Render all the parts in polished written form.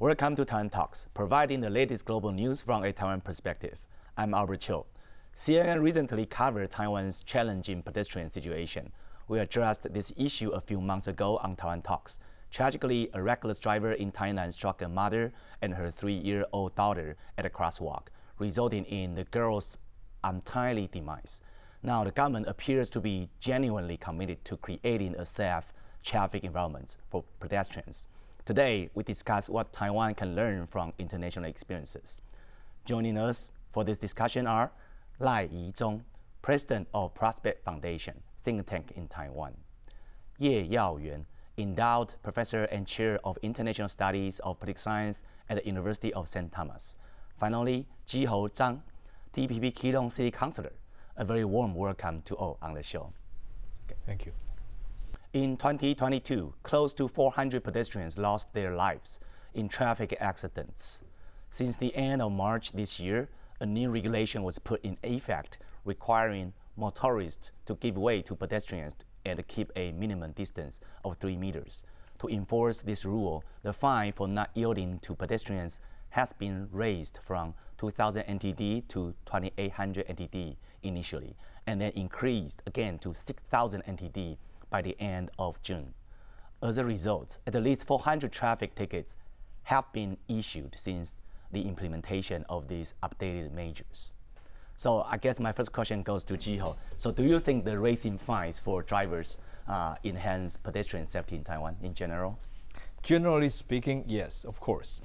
Welcome to TaiwanTalks, providing the latest global news from a Taiwan perspective. I'm Albert Cho. CNN recently covered Taiwan's challenging pedestrian situation. We addressed this issue a few months ago on TaiwanTalks. Tragically, a reckless driver in Tainan struck a mother and her 3-year-old daughter at a crosswalk, resulting in the girl's untimely demise. Now, the government appears to be genuinely committed to creating a safe traffic environment for pedestrians. Today, we discuss what Taiwan can learn from international experiences. Joining us for this discussion are Lai I-chung, President of Prospect Foundation, think tank in Taiwan; Yao-Yuan Yeh, Endowed Professor and Chair of International Studies of Political Science at the University of St. Thomas; finally, Jiho Chang, TPP Keelung City Councilor. A very warm welcome to all on the show. Okay. Thank you. In 2022, close to 400 pedestrians lost their lives in traffic accidents. Since the end of March this year, a new regulation was put in effect requiring motorists to give way to pedestrians and keep a minimum distance of 3 meters. To enforce this rule, the fine for not yielding to pedestrians has been raised from 2,000 NTD to 2,800 NTD initially, and then increased again to 6,000 NTD by the end of June. As a result, at least 400 traffic tickets have been issued since the implementation of these updated measures. So I guess my first question goes to Jiho. So do you think the raising fines for drivers enhance pedestrian safety in Taiwan in general? Generally speaking, yes, of course.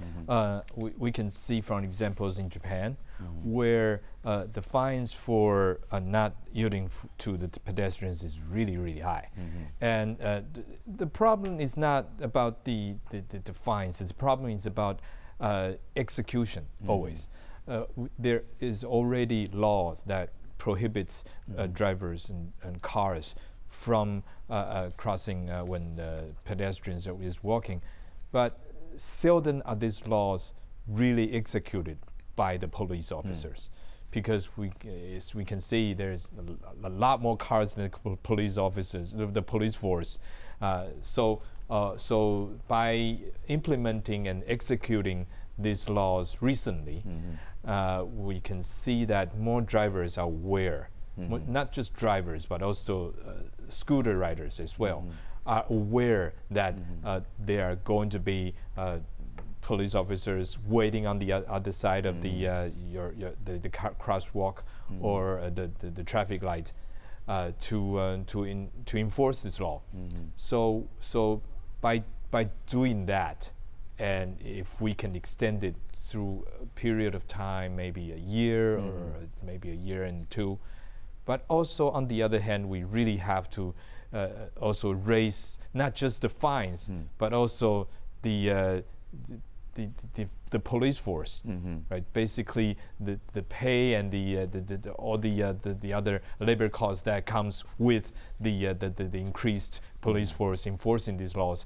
We can see from examples in Japan where the fines for not yielding to the pedestrians is really, really high. And the problem is not about the fines. The problem is about execution always. There is already laws that prohibits drivers and cars from crossing when the pedestrians is walking, but seldom are these laws really executed by the police officers, because we can see there's a lot more cars than the police officers, the police force. So by implementing and executing these laws recently, we can see that more drivers are aware. Not just drivers, but also scooter riders as well, are aware that there are going to be police officers waiting on the other side of the crosswalk or the traffic light to enforce this law. So by doing that, and if we can extend it through a period of time, maybe a year or maybe a year and two. But also, on the other hand, we really have to also raise not just the fines, but also the police force, right? Basically, the pay and all the other labor costs that comes with the increased police force enforcing these laws.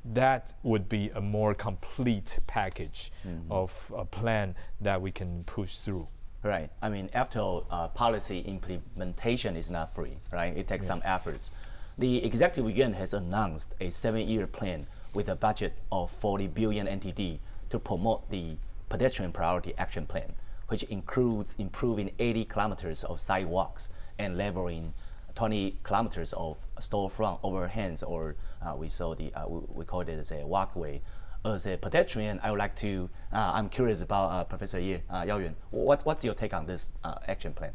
That would be a more complete package of a plan that we can push through. Right. I mean, after all, policy implementation is not free, right? It takes some efforts. The Executive Yuan has announced a 7-year plan with a budget of 40 billion NTD to promote the Pedestrian Priority Action Plan, which includes improving 80 kilometers of sidewalks and leveling 20 kilometers of storefront overhangs, or we call it as a walkway. As a pedestrian, I would like to, I'm curious about Professor Yeh, Yao-Yuan. What's your take on this action plan?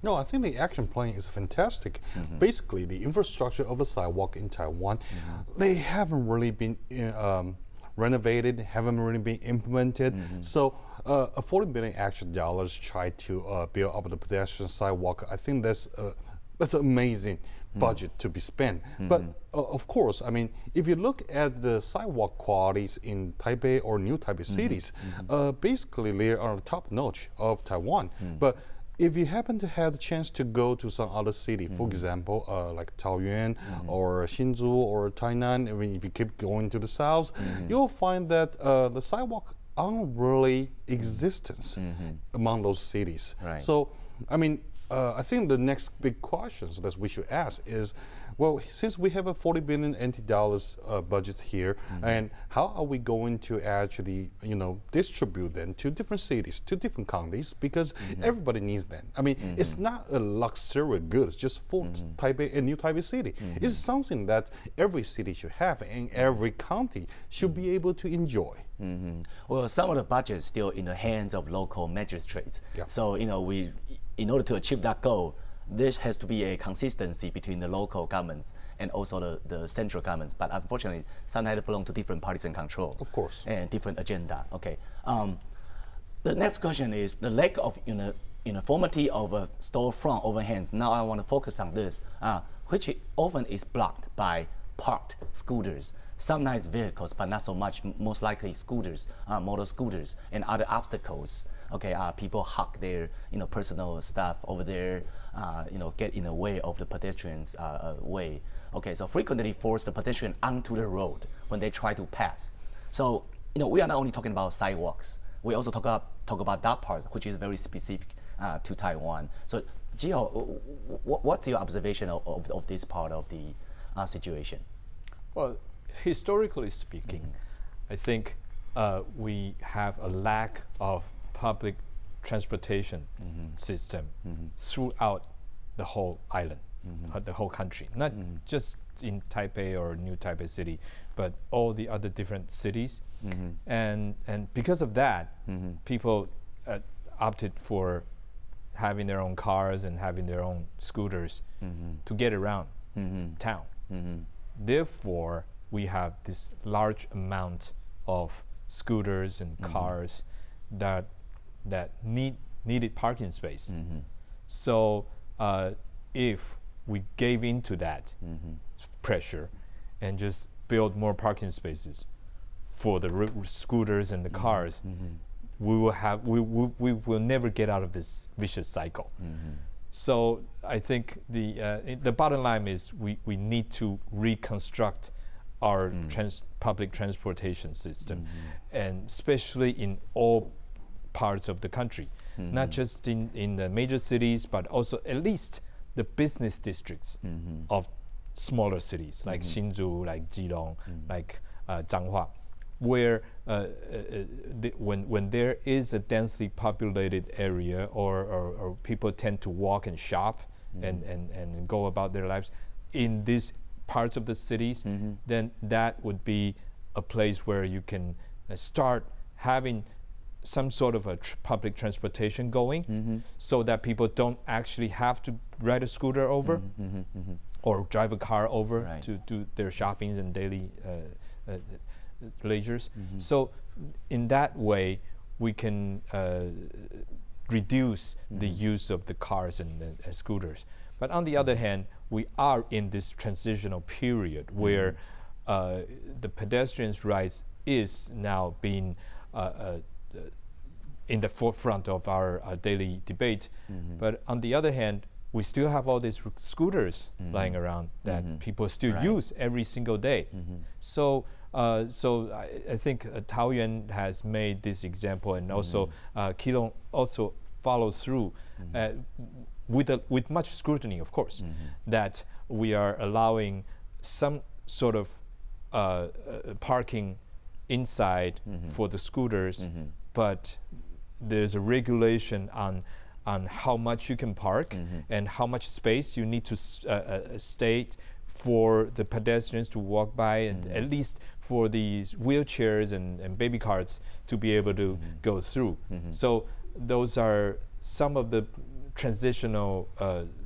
No, I think the action plan is fantastic. Basically, the infrastructure of the sidewalk in Taiwan, they haven't really been renovated, haven't really been implemented. So a 40 billion actual dollars try to build up the pedestrian sidewalk. I think that's an amazing budget to be spent. But of course, I mean, if you look at the sidewalk qualities in Taipei or new Taipei cities, basically they are top notch of Taiwan. But if you happen to have the chance to go to some other city, for example, like Taoyuan or Hsinchu or Tainan, I mean, if you keep going to the south, you'll find that the sidewalk aren't really existence among those cities. Right. So, I mean, I think the next big questions that we should ask is, Well, since we have a 40 billion NT dollars budget here, and how are we going to actually, distribute them to different cities, to different counties? Because everybody needs them. I mean, it's not a luxury goods just for Taipei and New Taipei City. It's something that every city should have, and every county should be able to enjoy. Well, some of the budget is still in the hands of local magistrates. Yeah. So, in order to achieve that goal, there has to be a consistency between the local governments and also the central governments. But unfortunately, sometimes they belong to different parties and control. Of course. And different agenda. Okay. The next question is the lack of uniformity of a storefront overhangs. Now I want to focus on this, which often is blocked by parked scooters. Some nice vehicles, but not so much. Most likely scooters, motor scooters, and other obstacles. Okay, people hug their personal stuff over there. Get in the way of the pedestrians' way. Okay, so frequently force the pedestrian onto the road when they try to pass. So we are not only talking about sidewalks. We also talk about that part, which is very specific to Taiwan. So, Jiho, what's your observation of this part of the situation? Well, historically speaking, I think we have a lack of public transportation system throughout the whole island, the whole country, not just in Taipei or New Taipei City, but all the other different cities. And because of that, people opted for having their own cars and having their own scooters to get around town. Therefore, we have this large amount of scooters and cars that needed parking space. So if we gave into that pressure and just build more parking spaces for the scooters and the cars, we will never get out of this vicious cycle. So I think the bottom line is we need to reconstruct our public transportation system, and especially in all parts of the country, not just in the major cities, but also at least the business districts of smaller cities like Hsinchu, like Keelung, like Changhua, where when there is a densely populated area or people tend to walk and shop and go about their lives in these parts of the cities, then that would be a place where you can start having some sort of a public transportation going, so that people don't actually have to ride a scooter over or drive a car over to do their shoppings and daily leisures. So in that way, we can reduce the use of the cars and scooters. But on the other hand, we are in this transitional period where the pedestrians' rights is now being in the forefront of our daily debate. But on the other hand, we still have all these scooters lying around that people still use every single day. So I think Taoyuan has made this example, and also Keelung also follows through with much scrutiny, of course, that we are allowing some sort of parking inside for the scooters, but there's a regulation on how much you can park and how much space you need to state for the pedestrians to walk by, and at least for these wheelchairs and baby carts to be able to go through. So those are some of the transitional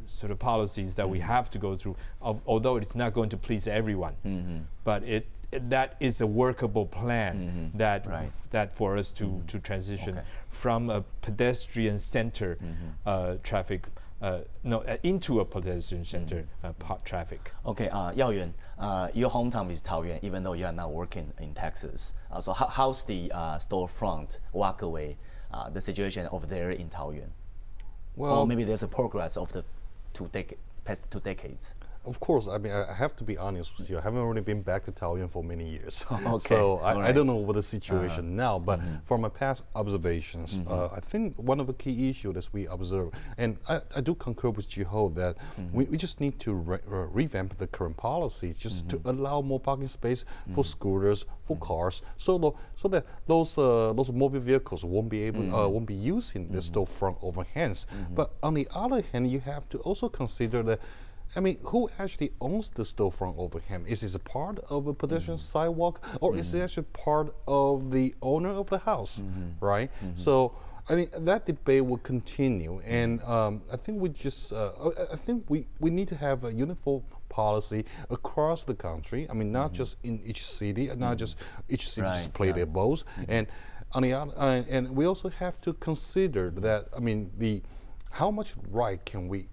sort of policies that we have to go through, although it's not going to please everyone. But that is a workable plan that for us to transition from a pedestrian center traffic into a pedestrian center traffic. Okay, Yao-Yuan, your hometown is Taoyuan, even though you are now working in Texas. So how's the storefront walkaway, the situation over there in Taoyuan? Well, or maybe there's a progress of the past 2 decades. of course, I mean, I have to be honest with you. I haven't really been back to Taoyuan for many years. Okay. So I Right. don't know what the situation now, but from my past observations, I think one of the key issues that we observe, and I do concur with Jiho that we just need to revamp the current policies just to allow more parking space for scooters, for cars, so that those mobile vehicles won't be able won't be using the storefront overhangs. But on the other hand, you have to also consider that. I mean, who actually owns the storefront overhang? Is it a part of a pedestrian sidewalk, or is it actually part of the owner of the house, right? So, I mean, that debate will continue, and I think we need to have a uniform policy across the country. I mean, not just in each city, not just each city just play their roles, and on the other, and we also have to consider that. I mean, how much right can we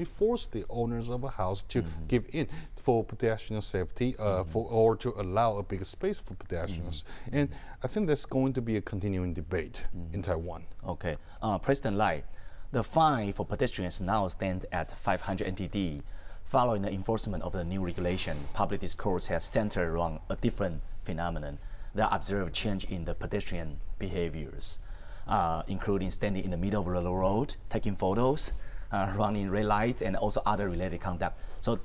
force the owners of a house to give in for pedestrian safety, or to allow a bigger space for pedestrians? And I think that's going to be a continuing debate in Taiwan. Okay, President Lai, the fine for pedestrians now stands at 500 NTD. Following the enforcement of the new regulation, public discourse has centered around a different phenomenon: the observed change in the pedestrian behaviors. Including standing in the middle of the road, taking photos, running red lights, and also other related conduct. So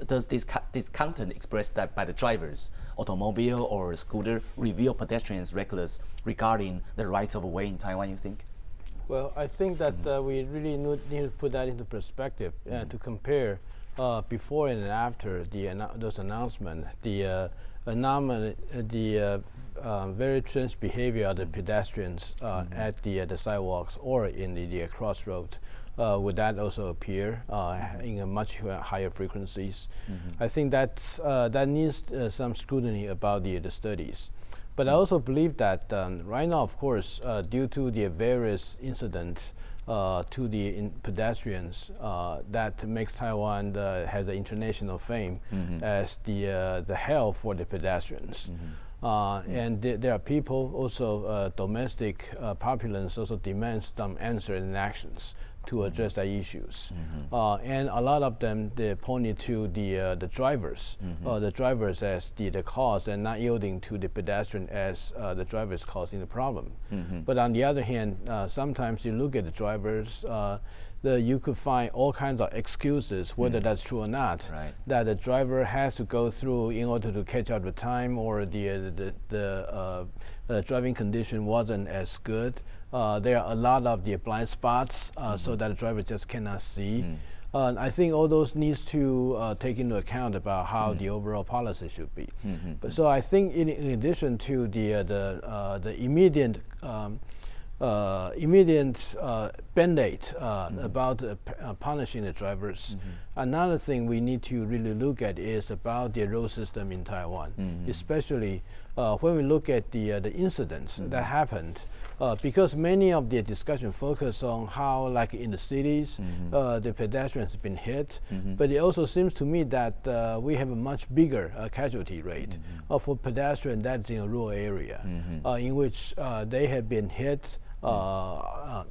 does this content expressed that by the drivers, automobile or scooter, reveal pedestrians reckless regarding the rights of way in Taiwan, you think? Well, I think that we really need to put that into perspective to compare before and after those announcements. The very strange behavior of the pedestrians at the sidewalks or in the crossroad, would that also appear in a much higher frequencies? I think that needs some scrutiny about the studies. But I also believe that right now, of course, due to the various incidents to the pedestrians, that makes Taiwan has the international fame as the hell for the pedestrians. And there are people also, domestic populace also demands some answer and actions to address the issues. And a lot of them, they pointed to the drivers, the drivers as the cause, and not yielding to the pedestrian as the drivers causing the problem. But on the other hand, sometimes you look at the drivers, you could find all kinds of excuses, whether that's true or not, that the driver has to go through in order to catch up the time, or the driving condition wasn't as good. There are a lot of the blind spots, so that the driver just cannot see. I think all those needs to take into account about how the overall policy should be. But so I think in addition to the immediate band-aid about punishing the drivers. Another thing we need to really look at is about the road system in Taiwan, especially when we look at the incidents that happened, because many of the discussion focus on how, like in the cities, the pedestrians have been hit, but it also seems to me that we have a much bigger casualty rate for pedestrians that's in a rural area, in which they have been hit by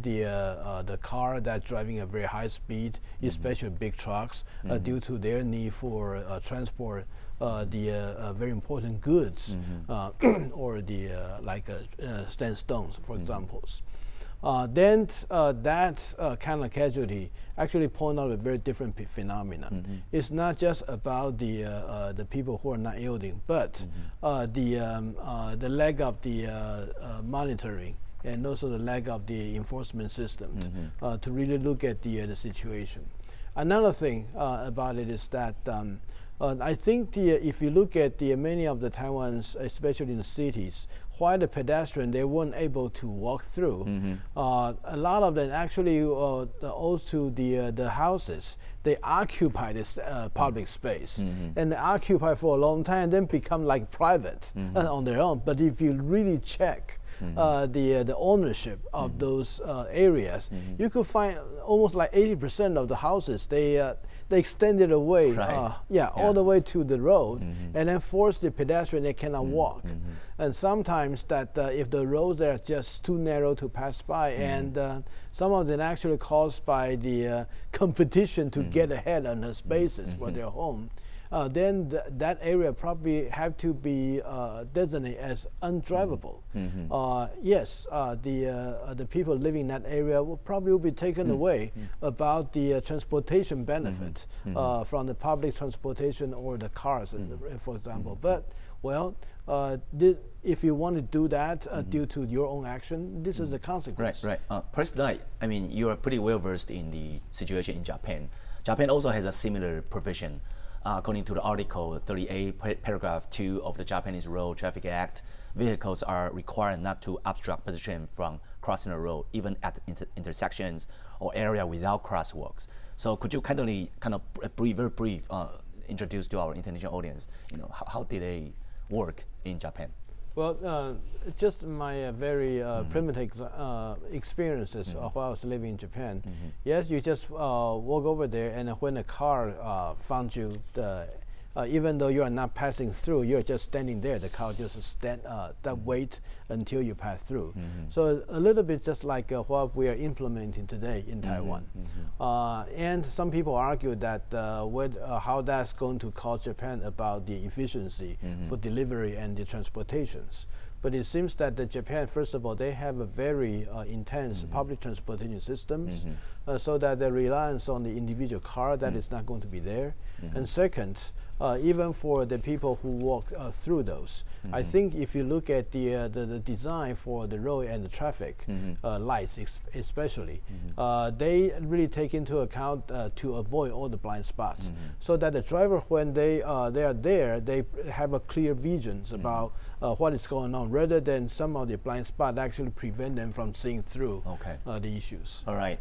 the car that's driving at very high speed, especially big trucks, due to their need for transport the very important goods, or the sandstones, for examples. Then that kind of casualty actually point out a very different phenomenon. It's not just about the people who are not yielding, but the lack of the monitoring, and also the lack of the enforcement system to really look at the situation. Another thing about it is that I think if you look at many of the Taiwans, especially in the cities, why the pedestrian they weren't able to walk through, a lot of them actually also the houses, they occupy this public space, and they occupy for a long time, then become like private on their own. But if you really check the ownership of those areas, you could find almost like 80% of the houses they extended away, all the way to the road, and then force the pedestrian they cannot walk. And sometimes that if the roads are just too narrow to pass by, and some of them actually caused by the competition to get ahead on the spaces for their home, then that area probably have to be designated as undrivable. Yes, the people living in that area will probably be taken away about the transportation benefit from the public transportation or the cars, for example. But well, if you want to do that due to your own action, this is the consequence. Right. President, I mean, you are pretty well versed in the situation in Japan. Japan also has a similar provision. According to the Article 38, Paragraph 2 of the Japanese Road Traffic Act, vehicles are required not to obstruct pedestrians from crossing the road, even at intersections or area without crosswalks. So could you very brief, introduce to our international audience, how did they work in Japan? Well, just my very primitive experiences while I was living in Japan. Yes, you just walk over there, and when a car found you, even though you are not passing through, you're just standing there. The car just wait until you pass through. So a little bit just like what we are implementing today in Taiwan. And some people argue that how that's going to cost Japan about the efficiency for delivery and the transportations. But it seems that Japan, first of all, they have a very intense public transportation systems, so that the reliance on the individual car, that is not going to be there. And second, even for the people who walk through those, I think if you look at the design for the road and the traffic lights especially, they really take into account to avoid all the blind spots, so that the driver, when they are there, they have a clear visions about what is going on, rather than some of the blind spots actually prevent them from seeing through the issues. All right.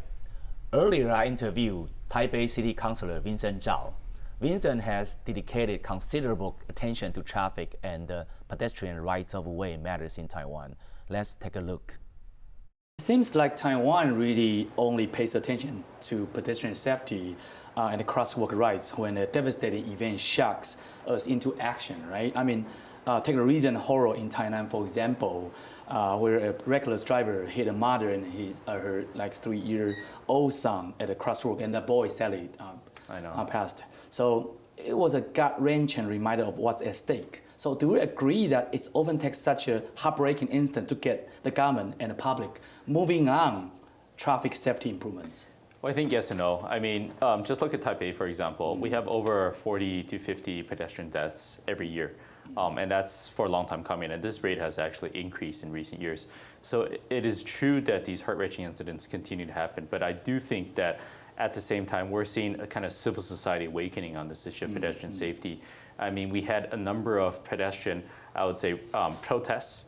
Earlier, I interviewed Taipei City Councilor Vincent Chao. Vincent has dedicated considerable attention to traffic and pedestrian rights of way matters in Taiwan. Let's take a look. It seems like Taiwan really only pays attention to pedestrian safety and the crosswalk rights when a devastating event shocks us into action, right? I mean, take the recent horror in Tainan, for example, where a reckless driver hit a mother and her 3-year-old son at a crosswalk, and the boy sadly passed. So it was a gut-wrenching reminder of what's at stake. So do we agree that it often takes such a heartbreaking incident to get the government and the public moving on traffic safety improvements? Well, I think yes and no. I mean, just look at Taipei, for example. We have over 40 to 50 pedestrian deaths every year. And that's for a long time coming, and this rate has actually increased in recent years. So it is true that these heart-wrenching incidents continue to happen, but I do think that at the same time, we're seeing a kind of civil society awakening on this issue of pedestrian safety. I mean, we had a number of pedestrian, I would say, protests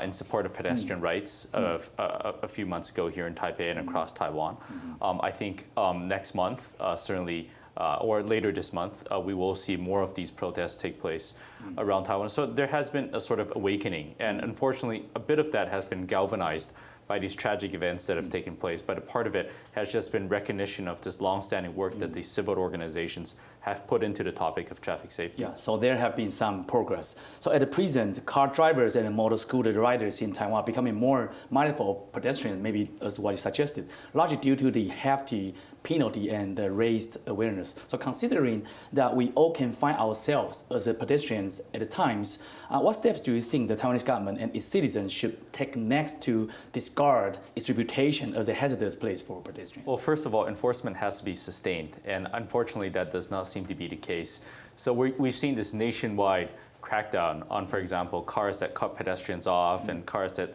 in support of pedestrian rights a few months ago here in Taipei and across Taiwan. I think next month, certainly, or later this month, we will see more of these protests take place around Taiwan. So there has been a sort of awakening, and unfortunately, a bit of that has been galvanized by these tragic events that have taken place, but a part of it has just been recognition of this long-standing work that these civil organizations have put into the topic of traffic safety. Yeah, so there have been some progress. So at the present, car drivers and motor scooter riders in Taiwan are becoming more mindful of pedestrians, maybe as what you suggested, largely due to the hefty penalty and the raised awareness. So considering that we all can find ourselves as pedestrians at times, what steps do you think the Taiwanese government and its citizens should take next to discard its reputation as a hazardous place for pedestrians? Well, first of all, enforcement has to be sustained, and unfortunately that does not seem to be the case. So we've seen this nationwide crackdown on, for example, cars that cut pedestrians off and cars that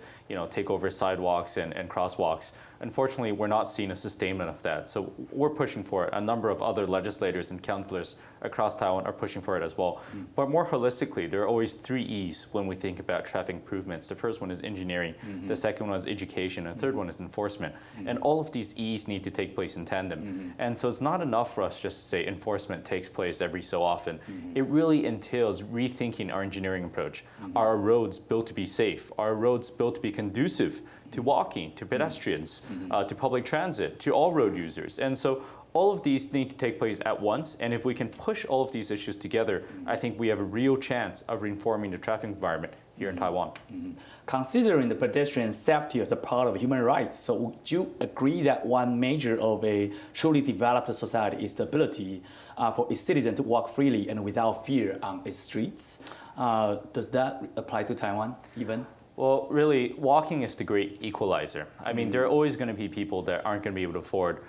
take over sidewalks and crosswalks. Unfortunately, we're not seeing a sustainment of that. So we're pushing for it. A number of other legislators and councilors across Taiwan are pushing for it as well. But more holistically, there are always 3 E's when we think about traffic improvements. The first one is engineering, the second one is education, and the third one is enforcement. And all of these E's need to take place in tandem. And so it's not enough for us just to say enforcement takes place every so often. It really entails rethinking our engineering approach. Are our roads built to be safe? Are our roads built to be conducive to walking, to pedestrians, to public transit, to all road users. And so all of these need to take place at once, and if we can push all of these issues together, I think we have a real chance of reforming the traffic environment here in Taiwan. Considering the pedestrian safety as a part of human rights, so would you agree that one measure of a truly developed society is the ability for its citizens to walk freely and without fear on its streets? Does that apply to Taiwan even? Well, really, walking is the great equalizer. I mean, there are always going to be people that aren't going to be able to afford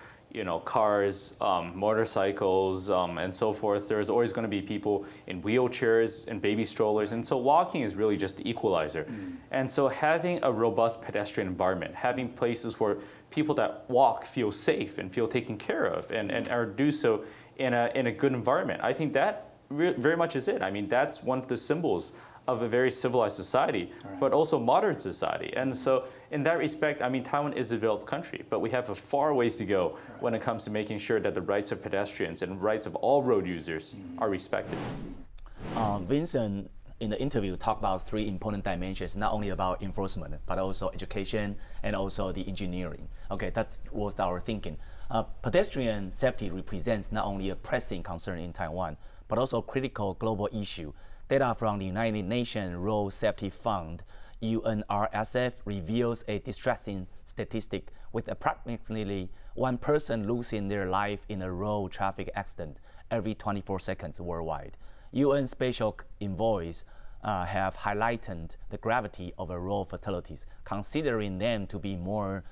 cars, motorcycles, and so forth. There's always going to be people in wheelchairs and baby strollers. And so walking is really just the equalizer. And so having a robust pedestrian environment, having places where people that walk feel safe and feel taken care of and are do so in a good environment, I think that very much is it. I mean, that's one of the symbols of a very civilized society, but also modern society. And so in that respect, I mean, Taiwan is a developed country, but we have a far ways to go when it comes to making sure that the rights of pedestrians and rights of all road users are respected. Vincent, in the interview, talked about three important dimensions, not only about enforcement, but also education and also the engineering. Okay, that's worth our thinking. Pedestrian safety represents not only a pressing concern in Taiwan, but also a critical global issue. Data from the United Nations Road Safety Fund, UNRSF, reveals a distressing statistic with approximately one person losing their life in a road traffic accident every 24 seconds worldwide. UN Special Envoys have highlighted the gravity of road fatalities, considering them to be more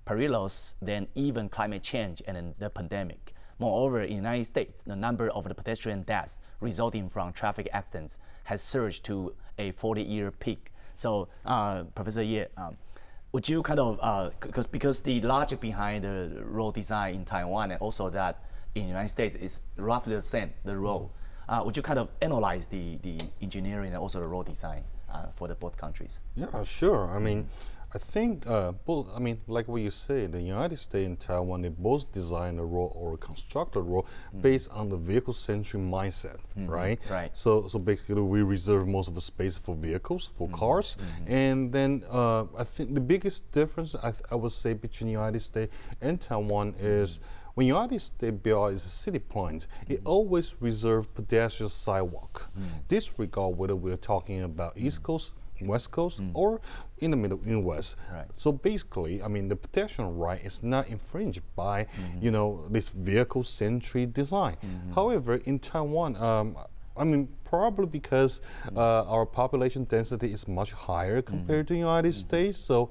perilous than even climate change and the pandemic. Moreover, in the United States, the number of the pedestrian deaths resulting from traffic accidents has surged to a 40-year peak. So, Professor Yeh, would you kind of, because the logic behind the road design in Taiwan and also that in the United States is roughly the same, the road, would you kind of analyze the engineering and also the road design for the both countries? Yeah, sure. I mean, I think, like what you say, the United States and Taiwan, they both design a road or construct a road based on the vehicle-centric mindset, right? Right. So basically, we reserve most of the space for vehicles, for cars, and then I think the biggest difference I would say between the United States and Taiwan is when United States built its city plans, it always reserved pedestrian sidewalk. Disregard whether we're talking about East Coast, West Coast, or in the middle, in the West. Right. So basically, I mean, the pedestrian right is not infringed by, this vehicle-centric design. However, in Taiwan, I mean, probably because our population density is much higher compared to the United States, so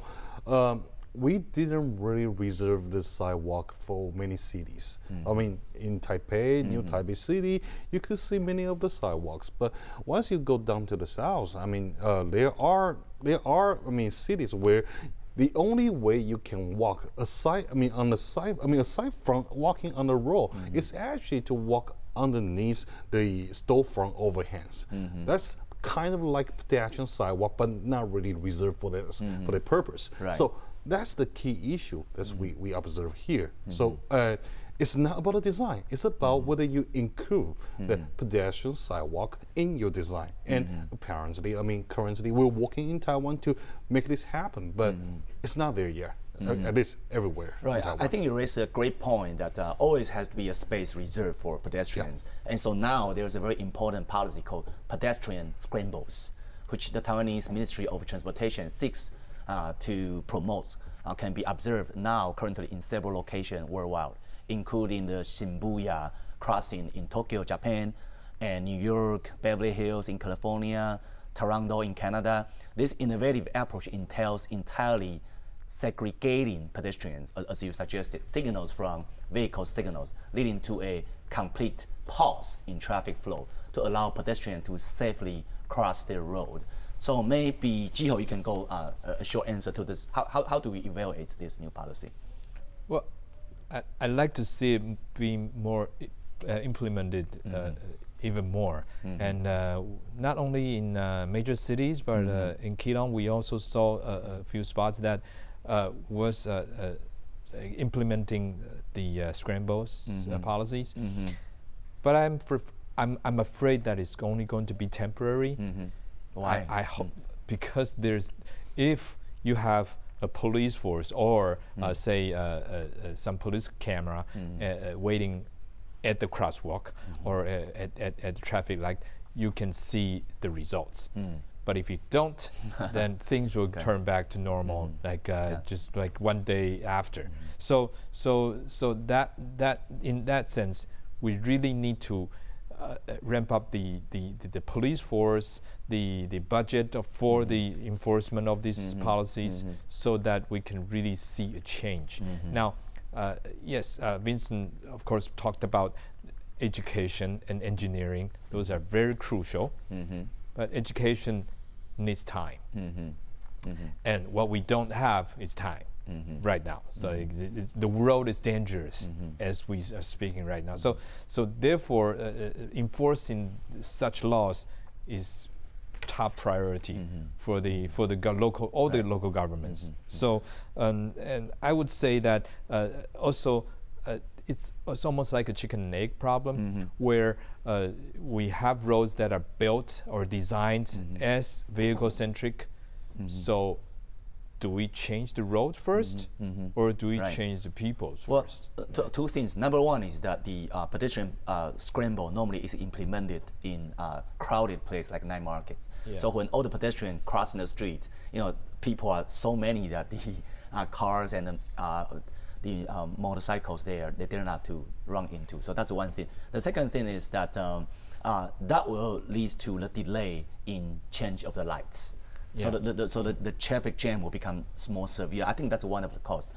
we didn't really reserve the sidewalk for many cities. I mean, in Taipei, New Taipei City, you could see many of the sidewalks. But once you go down to the south, I mean, there are cities where the only way you can walk aside from walking on the road is actually to walk underneath the storefront overhangs. That's kind of like pedestrian sidewalk, but not really reserved for the purpose. Right. So that's the key issue that we observe here. So it's not about the design. It's about whether you include the pedestrian sidewalk in your design. And apparently, I mean, currently we're working in Taiwan to make this happen, but it's not there yet. At least everywhere. Right. I think you raised a great point that always has to be a space reserved for pedestrians. And so now there's a very important policy called pedestrian scrambles, which the Taiwanese Ministry of Transportation seeks to promote, can be observed now currently in several locations worldwide, including the Shibuya crossing in Tokyo, Japan, and New York, Beverly Hills in California, Toronto in Canada. This innovative approach entails entirely segregating pedestrians, as you suggested, signals from vehicle signals, leading to a complete pause in traffic flow to allow pedestrians to safely cross their road. So maybe, Jiho, you can go a short answer to this. How do we evaluate this new policy? Well, I'd like to see it being more implemented even more. And not only in major cities, but in Keelung, we also saw a few spots that was implementing the scrambles policies. But I'm afraid that it's only going to be temporary. Why? I hope because if you have a police force or say some police camera waiting at the crosswalk or at the traffic light, you can see the results. But if you don't, then things will turn back to normal, like just like one day after. So that in that sense, we really need to ramp up the police force, the budget for the enforcement of these policies, so that we can really see a change. Now, yes, Vincent, of course, talked about education and engineering. Those are very crucial. But education needs time. And what we don't have is time right now. So the world is dangerous as we are speaking right now. So therefore, enforcing such laws is top priority for the local, all the local governments. So and I would say that also it's almost like a chicken and egg problem, where we have roads that are built or designed as vehicle-centric. So do we change the road first, or do we change the people first? Two things. Number one is that the pedestrian scramble normally is implemented in crowded places like night markets. So when all the pedestrians crossing the street, people are so many that the cars and the motorcycles they dare not to run into. So that's one thing. The second thing is that that will lead to the delay in change of the lights. So the traffic jam will become more severe. I think that's one of the costs.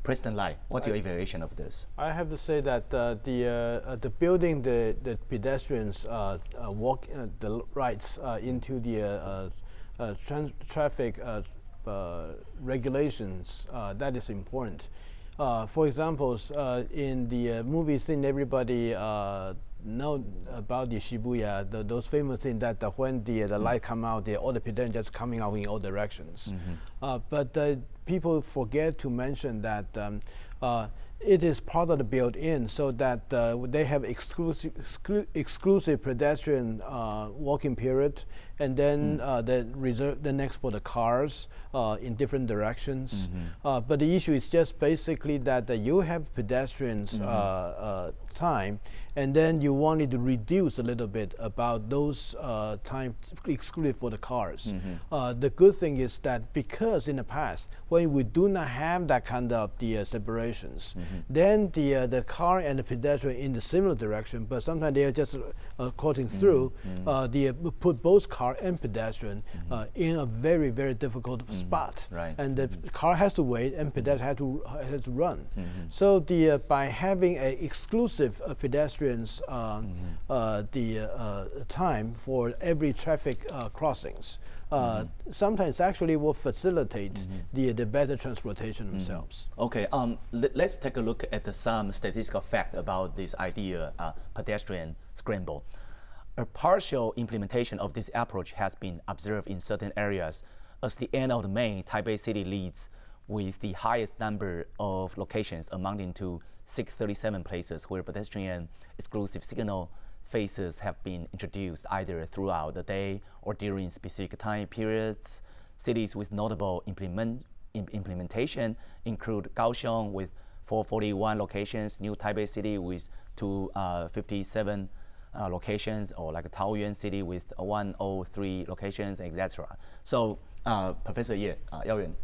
President Lai, what's your evaluation of this? I have to say that the building the pedestrians walk the rights into the traffic regulations, that is important. For example, in the movie scene, everybody know about the Shibuya, those famous things that when the light come out, all the pedestrians just coming out in all directions. But people forget to mention that it is part of the built-in, so that they have exclusive pedestrian walking period, and then the next for the cars in different directions. But the issue is just basically that you have pedestrians time, and then you wanted to reduce a little bit about those time excluded for the cars. The good thing is that because in the past, when we do not have that kind of the separations, then the car and the pedestrian in the similar direction, but sometimes they are just crossing through, put both car and pedestrian in a very, very difficult spot. And the car has to wait and pedestrian has to run. So by having a exclusive pedestrians time for every traffic crossings, sometimes actually will facilitate the better transportation themselves. Okay, let's take a look at some statistical fact about this idea, pedestrian scramble. A partial implementation of this approach has been observed in certain areas. As the end of May, Taipei City leads with the highest number of locations, amounting to 637 places where pedestrian exclusive signal phases have been introduced either throughout the day or during specific time periods. Cities with notable implementation include Kaohsiung with 441 locations, New Taipei City with 257 locations, or like Taoyuan City with 103 locations, etc. So, Professor Yeh, Yao-Yuan,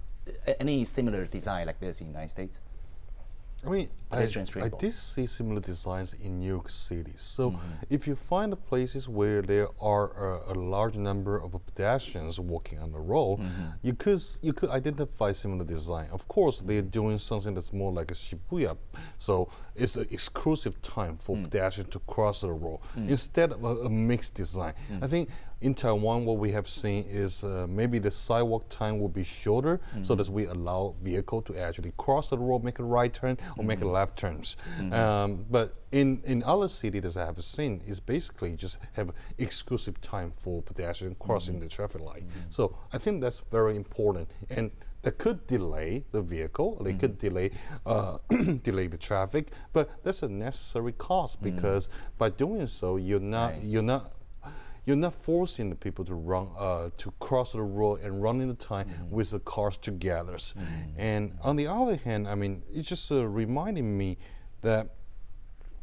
any similar design like this in the United States? I mean, I did see similar designs in New York City. So if you find the places where there are a large number of pedestrians walking on the road, you could identify similar design. Of course, they're doing something that's more like a Shibuya. So it's an exclusive time for pedestrians to cross the road instead of a mixed design. I think in Taiwan, what we have seen is maybe the sidewalk time will be shorter, so that we allow vehicle to actually cross the road, make a right turn, or make a left turns. But in other cities that I have seen, is basically just have exclusive time for pedestrian crossing the traffic light. So I think that's very important, and that could delay the vehicle, or they could delay delay the traffic. But that's a necessary cost, because by doing so, you're not you're not forcing the people to run to cross the road and run into time with the cars together. And on the other hand, I mean, it's just reminding me that,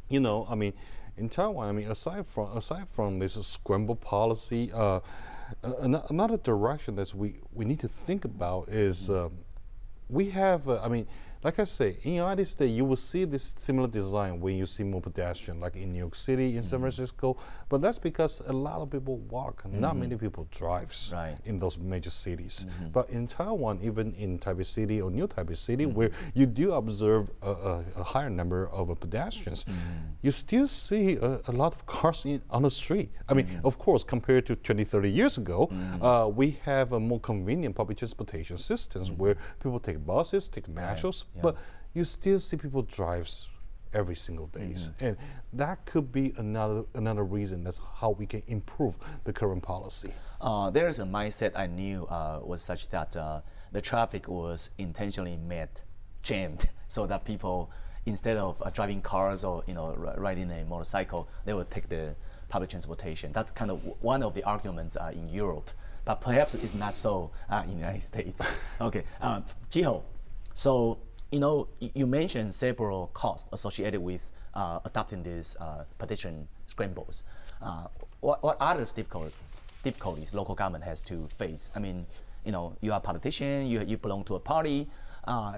you know, I mean, in Taiwan, I mean, aside from this scramble policy, another direction that we need to think about is we have, I mean, like I say, in the United States, you will see this similar design when you see more pedestrian, like in New York City, in San Francisco. But that's because a lot of people walk, not many people drives in those major cities. But in Taiwan, even in Taipei City or New Taipei City, where you do observe a higher number of pedestrians, you still see a lot of cars on the street. I mean, of course, compared to 20, 30 years ago, we have a more convenient public transportation systems where people take buses, take metros, but you still see people drives every single day. And that could be another reason that's how we can improve the current policy. There's a mindset I knew was such that the traffic was intentionally jammed so that people, instead of driving cars or riding a motorcycle, they would take the public transportation. That's kind of one of the arguments in Europe, but perhaps it's not so in the United States. Okay, Jiho, so you mentioned several costs associated with adopting these pedestrian scrambles. What other difficulties local government has to face? I mean, you are a politician, you belong to a party.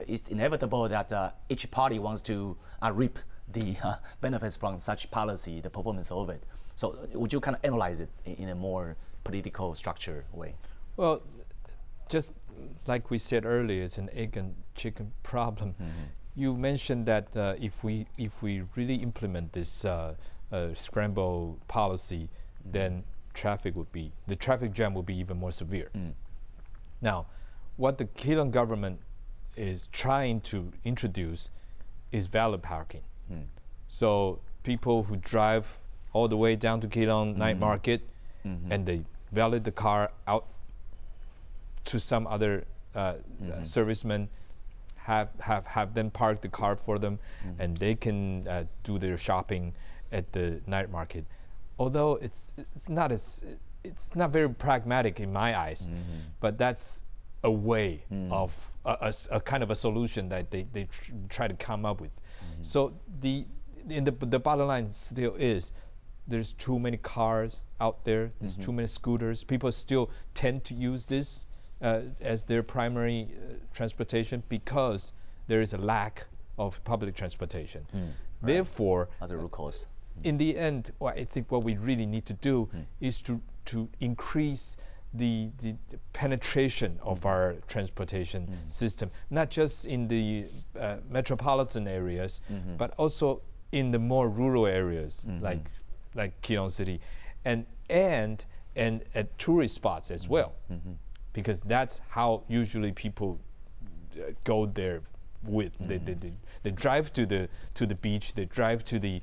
It's inevitable that each party wants to reap the benefits from such policy, the performance of it. So would you kind of analyze it in a more political structure way? Well, just like we said earlier, it's an egg and chicken problem. You mentioned that if we really implement this scramble policy, then the traffic jam will be even more severe. Now, what the Keelung government is trying to introduce is valet parking. So people who drive all the way down to Keelung night market and they valet the car out to some other servicemen, have them park the car for them, and they can do their shopping at the night market. Although it's not very pragmatic in my eyes, but that's a way of a kind of a solution that they try to come up with. So the bottom line still is there's too many cars out there, there's too many scooters. People still tend to use this as their primary transportation because there is a lack of public transportation. Therefore, other root cause. In the end, I think what we really need to do is to increase the penetration of our transportation system, not just in the metropolitan areas, but also in the more rural areas like Keelung City, and at tourist spots as well, because that's how usually people go there. They drive to the beach, they drive to the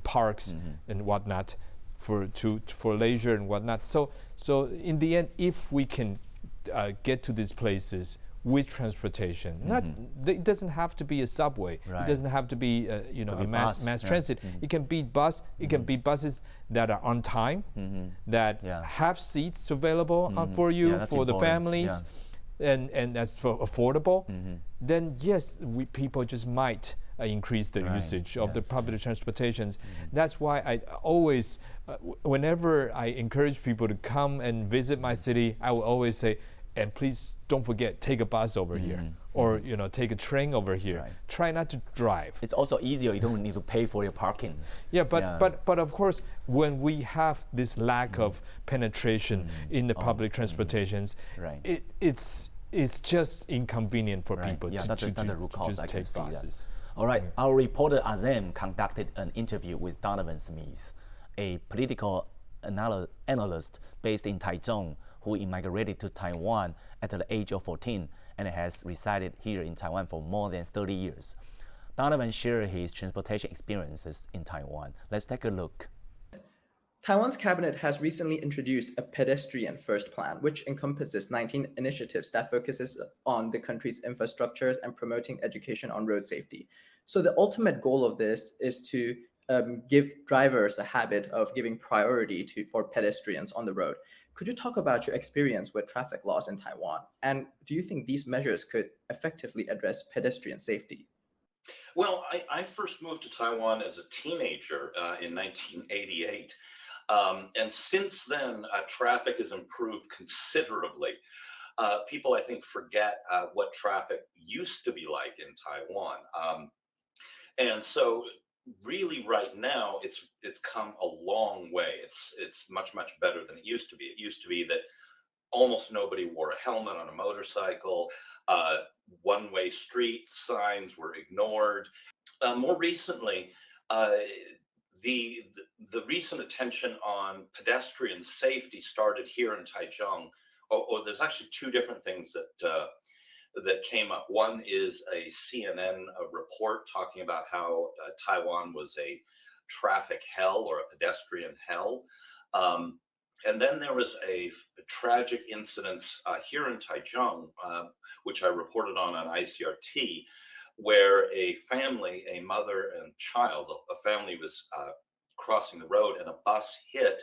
parks and whatnot for leisure and whatnot. So in the end, if we can get to these places with transportation, it doesn't have to be a subway. It doesn't have to be a mass transit. It can be bus. It can be buses that are on time, that have seats available for you for the families. And that's for affordable, then yes, people just might increase the usage of the public transportations. That's why I always, whenever I encourage people to come and visit my city, I will always say, and please don't forget, take a bus over here, or take a train over here. Try not to drive. It's also easier. You don't need to pay for your parking. But of course, when we have this lack of penetration in the public transportations, it's just inconvenient for people to just take buses. All right, our reporter Azem conducted an interview with Donovan Smith, a political analyst based in Taichung, who immigrated to Taiwan at the age of 14 and has resided here in Taiwan for more than 30 years. Donovan shared his transportation experiences in Taiwan. Let's take a look. Taiwan's cabinet has recently introduced a pedestrian first plan, which encompasses 19 initiatives that focuses on the country's infrastructures and promoting education on road safety. So the ultimate goal of this is to give drivers a habit of giving priority for pedestrians on the road. Could you talk about your experience with traffic laws in Taiwan? And do you think these measures could effectively address pedestrian safety? Well, I first moved to Taiwan as a teenager in 1988. And since then, traffic has improved considerably. People, I think, forget what traffic used to be like in Taiwan. And so really right now, it's come a long way. It's much better than it used to be. It used to be that almost nobody wore a helmet on a motorcycle. One-way street signs were ignored. More recently, the recent attention on pedestrian safety started here in Taichung. Or there's actually two different things that came up. One is a CNN report talking about how Taiwan was a traffic hell or a pedestrian hell. And then there was a tragic incident here in Taichung, which I reported on ICRT, where a family, a mother and child, a family was crossing the road and a bus hit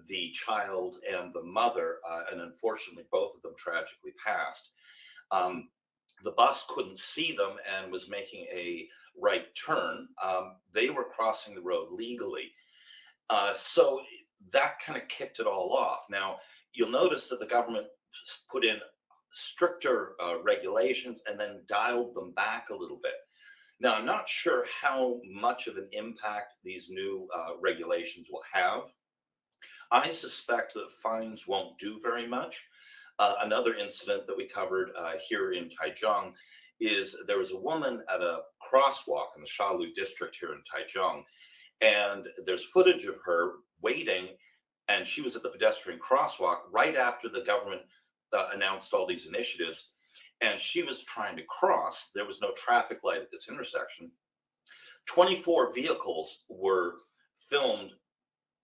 the child and the mother, and unfortunately both of them tragically passed. The bus couldn't see them and was making a right turn. They were crossing the road legally. So that kind of kicked it all off. Now, you'll notice that the government put in stricter regulations and then dialed them back a little bit. Now, I'm not sure how much of an impact these new regulations will have. I suspect that fines won't do very much. Another incident that we covered here in Taichung is there was a woman at a crosswalk in the Shalu district here in Taichung, and there's footage of her waiting, and she was at the pedestrian crosswalk right after the government announced all these initiatives, and she was trying to cross. There was no traffic light at this intersection. 24 vehicles were filmed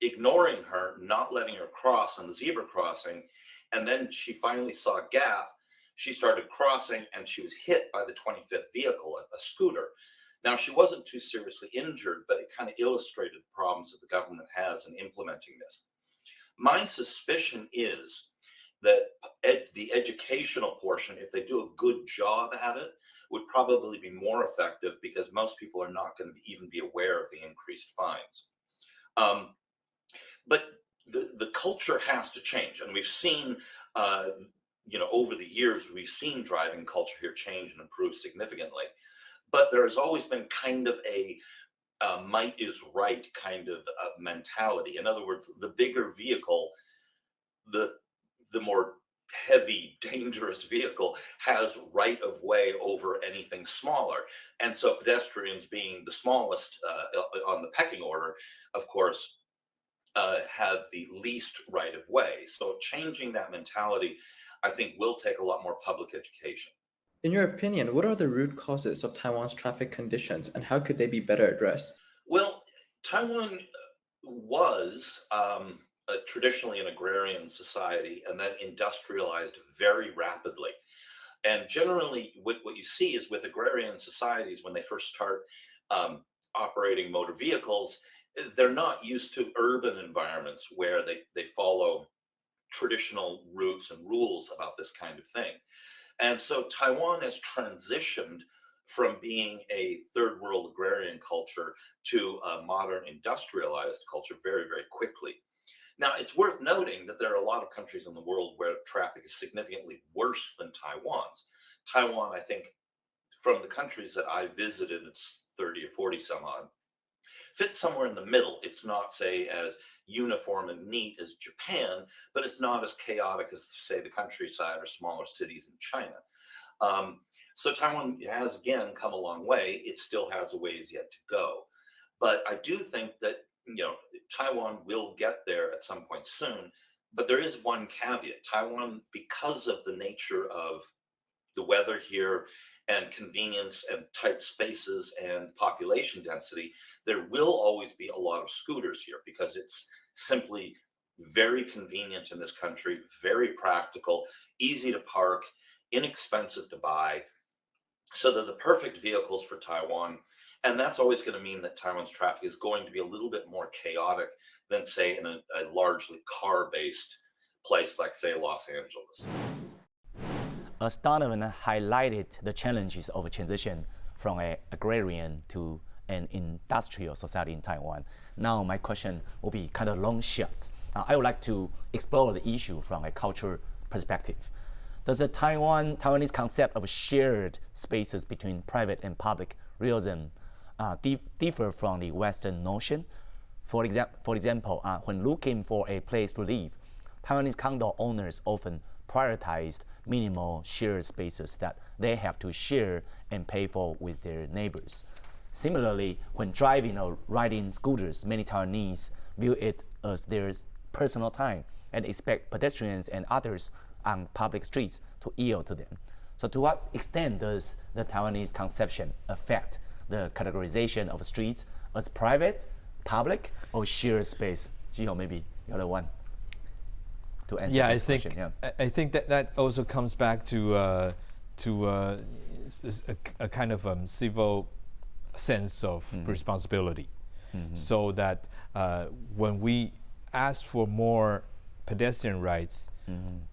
ignoring her, not letting her cross on the zebra crossing. And then she finally saw a gap. She started crossing and she was hit by the 25th vehicle, a scooter. Now, she wasn't too seriously injured, but it kind of illustrated the problems that the government has in implementing this. My suspicion is that the educational portion, if they do a good job at it, would probably be more effective because most people are not going to even be aware of the increased fines. But the culture has to change, and we've seen, over the years, we've seen driving culture here change and improve significantly. But there has always been kind of a might is right kind of mentality. In other words, the bigger vehicle, the more heavy, dangerous vehicle has right of way over anything smaller. And so pedestrians being the smallest on the pecking order, of course, have the least right of way. So changing that mentality, I think, will take a lot more public education. In your opinion, what are the root causes of Taiwan's traffic conditions and how could they be better addressed? Well, Taiwan was traditionally an agrarian society and then industrialized very rapidly. And generally, what you see is with agrarian societies, when they first start operating motor vehicles, they're not used to urban environments where they follow traditional routes and rules about this kind of thing. And so Taiwan has transitioned from being a third world agrarian culture to a modern industrialized culture very, very quickly. Now, it's worth noting that there are a lot of countries in the world where traffic is significantly worse than Taiwan's. Taiwan, I think, from the countries that I visited, it's 30 or 40 some odd, fits somewhere in the middle. It's not, say, as uniform and neat as Japan, but it's not as chaotic as, say, the countryside or smaller cities in China. So Taiwan has, again, come a long way. It still has a ways yet to go. But I do think that, Taiwan will get there at some point soon. But there is one caveat. Taiwan, because of the nature of the weather here and convenience and tight spaces and population density, there will always be a lot of scooters here because it's simply very convenient in this country, very practical, easy to park, inexpensive to buy. So they're the perfect vehicles for Taiwan. And that's always going to mean that Taiwan's traffic is going to be a little bit more chaotic than, say, in a largely car-based place like, say, Los Angeles. As Donovan highlighted the challenges of a transition from an agrarian to an industrial society in Taiwan, now my question will be kind of long shots. I would like to explore the issue from a cultural perspective. Does the Taiwanese concept of shared spaces between private and public realism differ from the Western notion? For example, when looking for a place to live, Taiwanese condo owners often prioritized minimal shared spaces that they have to share and pay for with their neighbors. Similarly, when driving or riding scooters, many Taiwanese view it as their personal time and expect pedestrians and others on public streets to yield to them. So to what extent does the Taiwanese conception affect the categorization of streets as private, public, or shared space? Jiho, maybe you're the one to answer this question. I think that also comes back to a kind of civil sense of responsibility. So that when we ask for more pedestrian rights,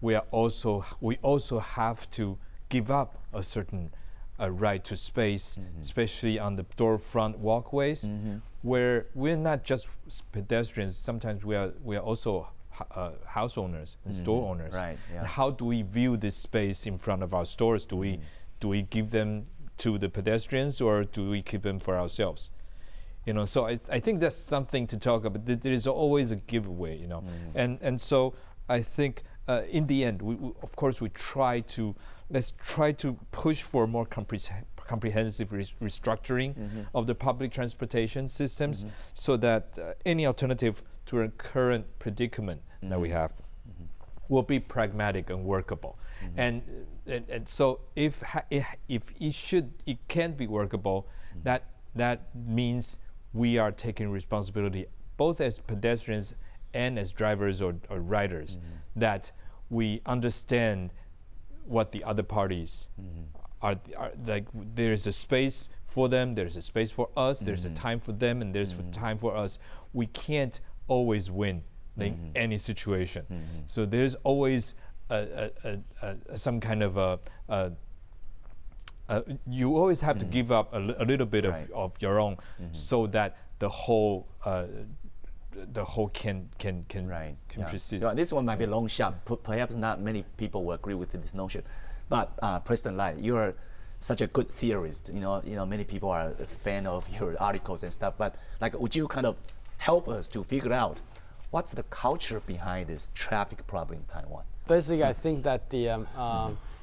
we also have to give up a certain right to space, especially on the storefront walkways, where we're not just pedestrians. Sometimes we are also house owners and store owners. Right, yeah. And how do we view this space in front of our stores? Do we give them to the pedestrians, or do we keep them for ourselves? So I think that's something to talk about. There is always a giveaway, and so I think in the end, of course, let's try to push for more comprehensive restructuring of the public transportation systems, so that any alternative to our current predicament that we have will be pragmatic and workable. And so if it can be workable, that means we are taking responsibility both as pedestrians and as drivers or riders, that we understand what the other parties are like. There's a space for them, there's a space for us, there's a time for them, and there's a time for us. We can't always win in any situation. So there's always some kind of you always have to give up a little bit of your own, so that the whole can persist. Yeah, this one might be a long shot. Perhaps not many people will agree with this notion, but President Lai, you are such a good theorist. Many people are a fan of your articles and stuff. But would you kind of help us to figure out what's the culture behind this traffic problem in Taiwan? Basically, I think that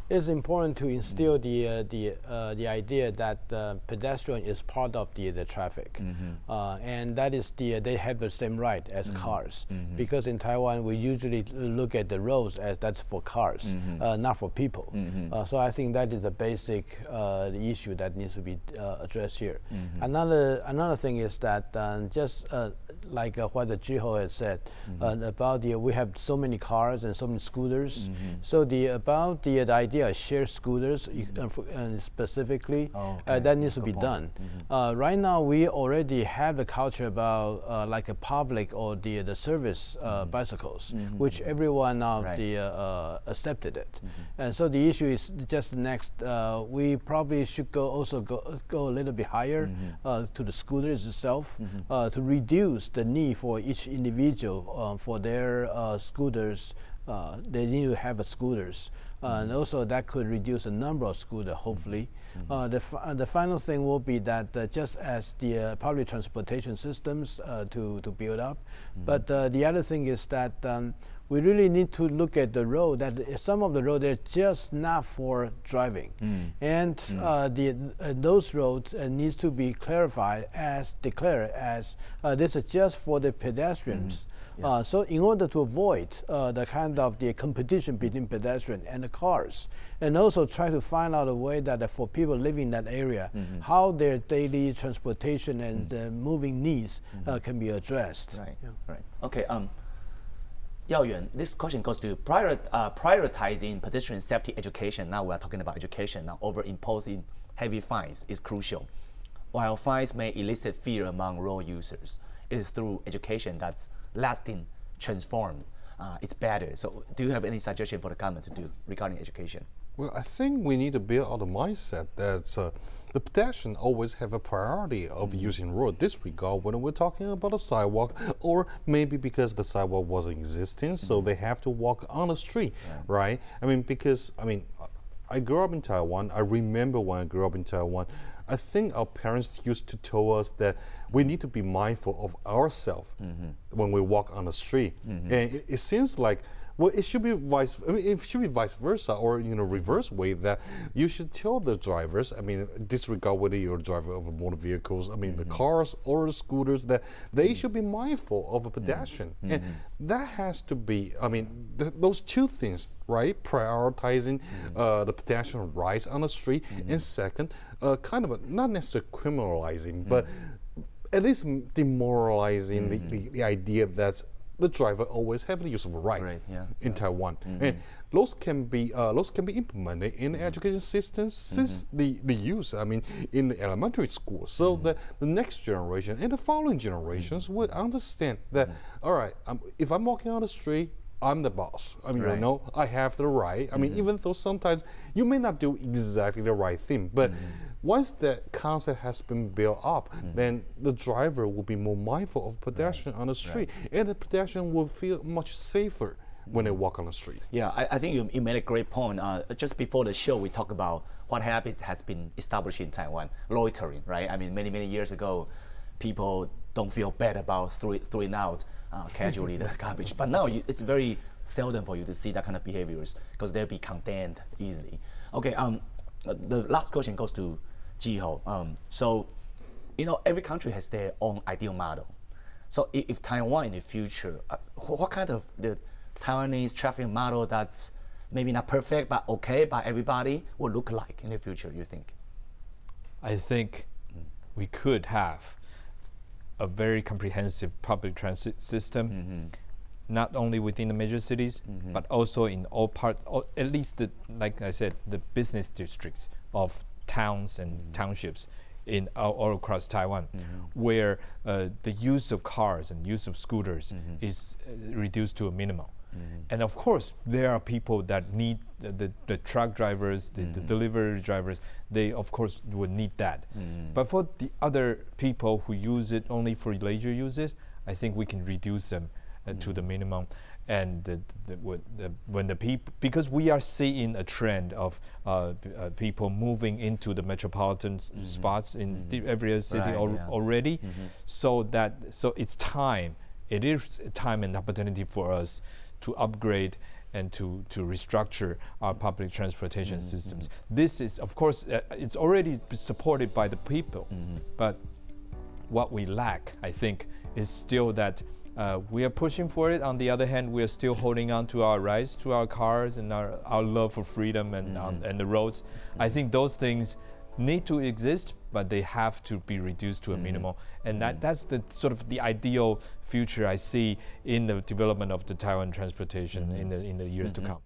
it's important to instill the idea that pedestrian is part of the traffic, and that is they have the same right as cars, because in Taiwan we usually look at the roads as that's for cars, not for people. So I think that is a basic issue that needs to be addressed here. Another thing is that just like what the Jiho has said about we have so many cars and so many scooters. So about the idea of shared scooters specifically, that needs to be done. Right now we already have the culture about like a public or the service bicycles, which everyone now accepted it. And so the issue is just next. We probably should go a little bit higher to the scooters itself, to reduce the need for each individual for their scooters. They need to have scooters, and also that could reduce the number of scooters, hopefully. The final thing will be that just as the public transportation systems to build up, but the other thing is that we really need to look at the road, that some of the roads are just not for driving. And those roads needs to be declared as this is just for the pedestrians. So in order to avoid the kind of the competition between pedestrians and the cars, and also try to find out a way that for people living in that area, how their daily transportation and moving needs can be addressed. Right. Okay. Yao-Yuan, this question goes to prioritizing pedestrian safety education. Now we are talking about education. Now over imposing heavy fines is crucial. while fines may elicit fear among road users, it is through education that's lasting, transformed. It's better. So do you have any suggestion for the government to do regarding education? Well, I think we need to build out the mindset that the pedestrian always have a priority of using road disregard when we're talking about a sidewalk, or maybe because the sidewalk wasn't existing, so they have to walk on the street, right? I grew up in Taiwan. I remember when I grew up in Taiwan, I think our parents used to tell us that we need to be mindful of ourselves when we walk on the street. And it seems like, well, it should be vice versa, or reverse way, that you should tell the drivers, disregard whether you're a driver of motor vehicles, the cars or the scooters, that they should be mindful of a pedestrian. And that has to be, those two things, right? Prioritizing the pedestrian rights on the street, and second, not necessarily criminalizing, but at least demoralizing the idea that the driver always have the use of a right in Taiwan. And those can be implemented in the education system since the use, in the elementary school, so that the next generation and the following generations would understand that, all right, if I'm walking on the street, I'm the boss. I have the right. Even though sometimes you may not do exactly the right thing, but once that concept has been built up, then the driver will be more mindful of pedestrian on the street, and the pedestrian will feel much safer when they walk on the street. Yeah, I think you made a great point. Just before the show, we talked about what habits has been established in Taiwan, loitering, right? Many years ago, people don't feel bad about throwing out casually the garbage, but now it's very seldom for you to see that kind of behaviors because they'll be condemned easily. Okay, the last question goes to Jiho. So, every country has their own ideal model. So if Taiwan in the future, what kind of the Taiwanese traffic model that's maybe not perfect but okay by everybody will look like in the future, you think? I think we could have a very comprehensive public transit system, not only within the major cities, but also in all parts, at least like I said, the business districts of towns and townships in all across Taiwan, where the use of cars and use of scooters is reduced to a minimum. And of course, there are people that need the truck drivers, the delivery drivers, they of course would need that. But for the other people who use it only for leisure uses, I think we can reduce them to the minimum. And when the people, because we are seeing a trend of people moving into the metropolitan spots in every city already, so it's time. It is time and opportunity for us to upgrade and to restructure our public transportation systems. This is, of course, it's already supported by the people, but what we lack, I think, is still that we are pushing for it. On the other hand, we are still holding on to our rights, to our cars, and our love for freedom and the roads. I think those things need to exist, but they have to be reduced to a minimum. And that's the sort of the ideal future I see in the development of the Taiwan transportation in the years to come.